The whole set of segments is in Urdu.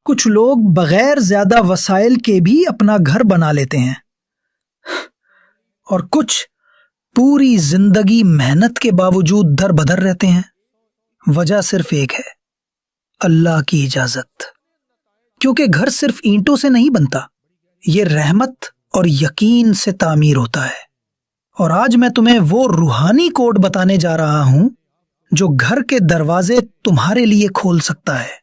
کچھ لوگ بغیر زیادہ وسائل کے بھی اپنا گھر بنا لیتے ہیں اور کچھ پوری زندگی محنت کے باوجود در بدر رہتے ہیں۔ وجہ صرف ایک ہے، اللہ کی اجازت۔ کیونکہ گھر صرف اینٹوں سے نہیں بنتا، یہ رحمت اور یقین سے تعمیر ہوتا ہے۔ اور آج میں تمہیں وہ روحانی کوڈ بتانے جا رہا ہوں جو گھر کے دروازے تمہارے لیے کھول سکتا ہے۔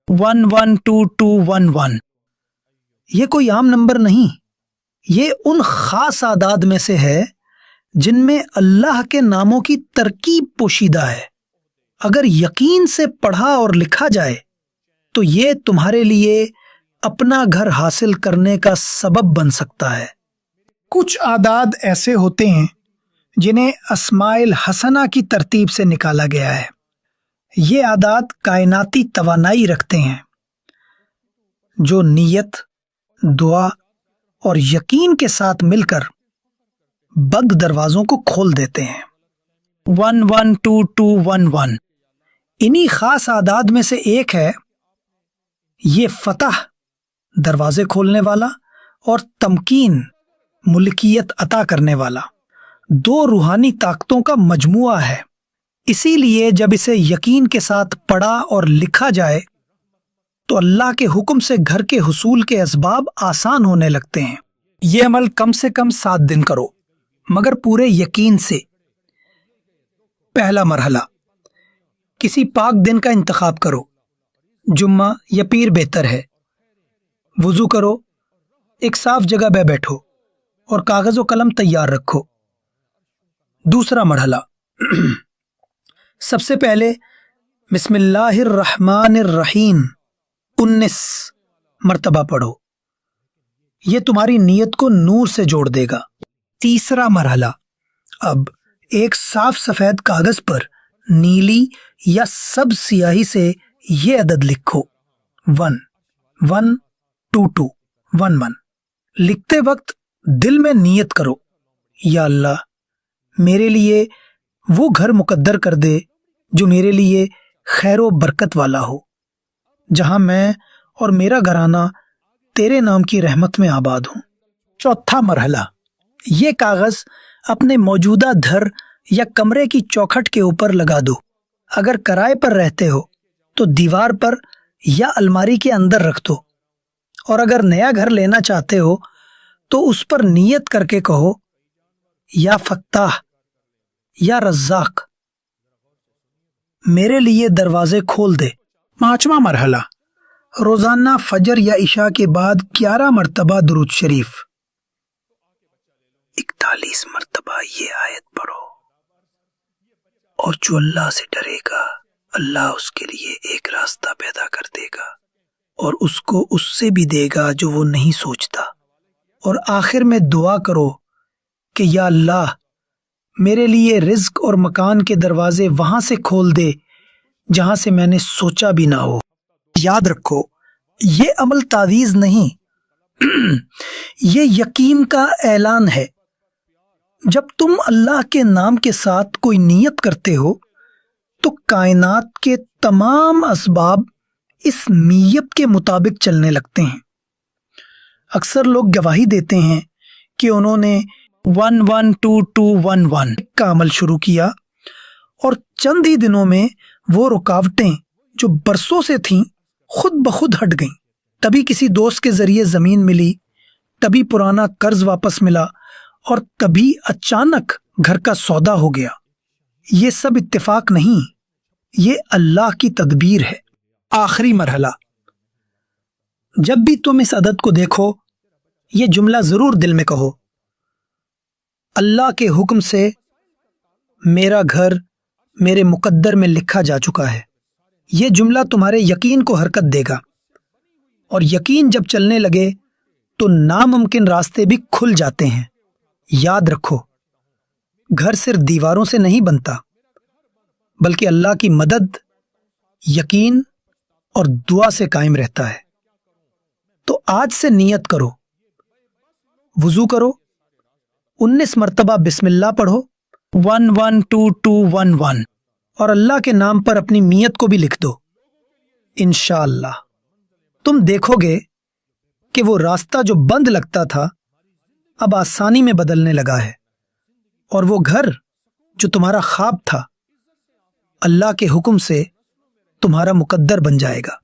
112211۔ یہ کوئی عام نمبر نہیں، یہ ان خاص اعداد میں سے ہے جن میں اللہ کے ناموں کی ترکیب پوشیدہ ہے۔ اگر یقین سے پڑھا اور لکھا جائے تو یہ تمہارے لیے اپنا گھر حاصل کرنے کا سبب بن سکتا ہے۔ کچھ اعداد ایسے ہوتے ہیں جنہیں اسماء الحسنہ کی ترتیب سے نکالا گیا ہے۔ یہ اعداد کائناتی توانائی رکھتے ہیں جو نیت، دعا اور یقین کے ساتھ مل کر بند دروازوں کو کھول دیتے ہیں۔ 112211۔ انہی خاص اعداد میں سے ایک ہے یہ فتح، دروازے کھولنے والا، اور تمکین، ملکیت عطا کرنے والا، دو روحانی طاقتوں کا مجموعہ ہے۔ اسی لیے جب اسے یقین کے ساتھ پڑھا اور لکھا جائے تو اللہ کے حکم سے گھر کے حصول کے اسباب آسان ہونے لگتے ہیں۔ یہ عمل کم سے کم 7 دن کرو، مگر پورے یقین سے۔ پہلا مرحلہ، کسی پاک دن کا انتخاب کرو، جمعہ یا پیر بہتر ہے۔ وضو کرو، ایک صاف جگہ پہ بیٹھو اور کاغذ و قلم تیار رکھو۔ دوسرا مرحلہ، سب سے پہلے بسم اللہ الرحمن الرحیم 19 مرتبہ پڑھو، یہ تمہاری نیت کو نور سے جوڑ دے گا۔ تیسرا مرحلہ، اب ایک صاف سفید کاغذ پر نیلی یا سبز سیاہی سے یہ عدد لکھو، 112211۔ لکھتے وقت دل میں نیت کرو، یا اللہ میرے لیے وہ گھر مقدر کر دے جو میرے لیے خیر و برکت والا ہو، جہاں میں اور میرا گھرانہ تیرے نام کی رحمت میں آباد ہوں۔ چوتھا مرحلہ، یہ کاغذ اپنے موجودہ گھر یا کمرے کی چوکھٹ کے اوپر لگا دو۔ اگر کرائے پر رہتے ہو تو دیوار پر یا الماری کے اندر رکھ دو، اور اگر نیا گھر لینا چاہتے ہو تو اس پر نیت کر کے کہو، یا فتاح یا رزاق میرے لیے دروازے کھول دے۔ پانچواں مرحلہ، روزانہ فجر یا عشاء کے بعد 11 مرتبہ درود شریف، 41 مرتبہ یہ آیت پڑھو، اور جو اللہ سے ڈرے گا اللہ اس کے لیے ایک راستہ پیدا کر دے گا اور اس کو اس سے بھی دے گا جو وہ نہیں سوچتا۔ اور آخر میں دعا کرو کہ یا اللہ میرے لیے رزق اور مکان کے دروازے وہاں سے کھول دے جہاں سے میں نے سوچا بھی نہ ہو۔ یاد رکھو یہ عمل تعویذ نہیں، یہ یقین کا اعلان ہے۔ جب تم اللہ کے نام کے ساتھ کوئی نیت کرتے ہو تو کائنات کے تمام اسباب اس نیت کے مطابق چلنے لگتے ہیں۔ اکثر لوگ گواہی دیتے ہیں کہ انہوں نے 112211 کا عمل شروع کیا اور چند ہی دنوں میں وہ رکاوٹیں جو برسوں سے تھیں خود بخود ہٹ گئیں۔ تبھی کسی دوست کے ذریعے زمین ملی، تبھی پرانا قرض واپس ملا، اور تبھی اچانک گھر کا سودا ہو گیا۔ یہ سب اتفاق نہیں، یہ اللہ کی تدبیر ہے۔ آخری مرحلہ، جب بھی تم اس عدد کو دیکھو یہ جملہ ضرور دل میں کہو، اللہ کے حکم سے میرا گھر میرے مقدر میں لکھا جا چکا ہے۔ یہ جملہ تمہارے یقین کو حرکت دے گا، اور یقین جب چلنے لگے تو ناممکن راستے بھی کھل جاتے ہیں۔ یاد رکھو گھر صرف دیواروں سے نہیں بنتا بلکہ اللہ کی مدد، یقین اور دعا سے قائم رہتا ہے۔ تو آج سے نیت کرو، وضو کرو، 19 مرتبہ بسم اللہ پڑھو، 112211، اور اللہ کے نام پر اپنی نیت کو بھی لکھ دو۔ انشاءاللہ تم دیکھو گے کہ وہ راستہ جو بند لگتا تھا اب آسانی میں بدلنے لگا ہے، اور وہ گھر جو تمہارا خواب تھا اللہ کے حکم سے تمہارا مقدر بن جائے گا۔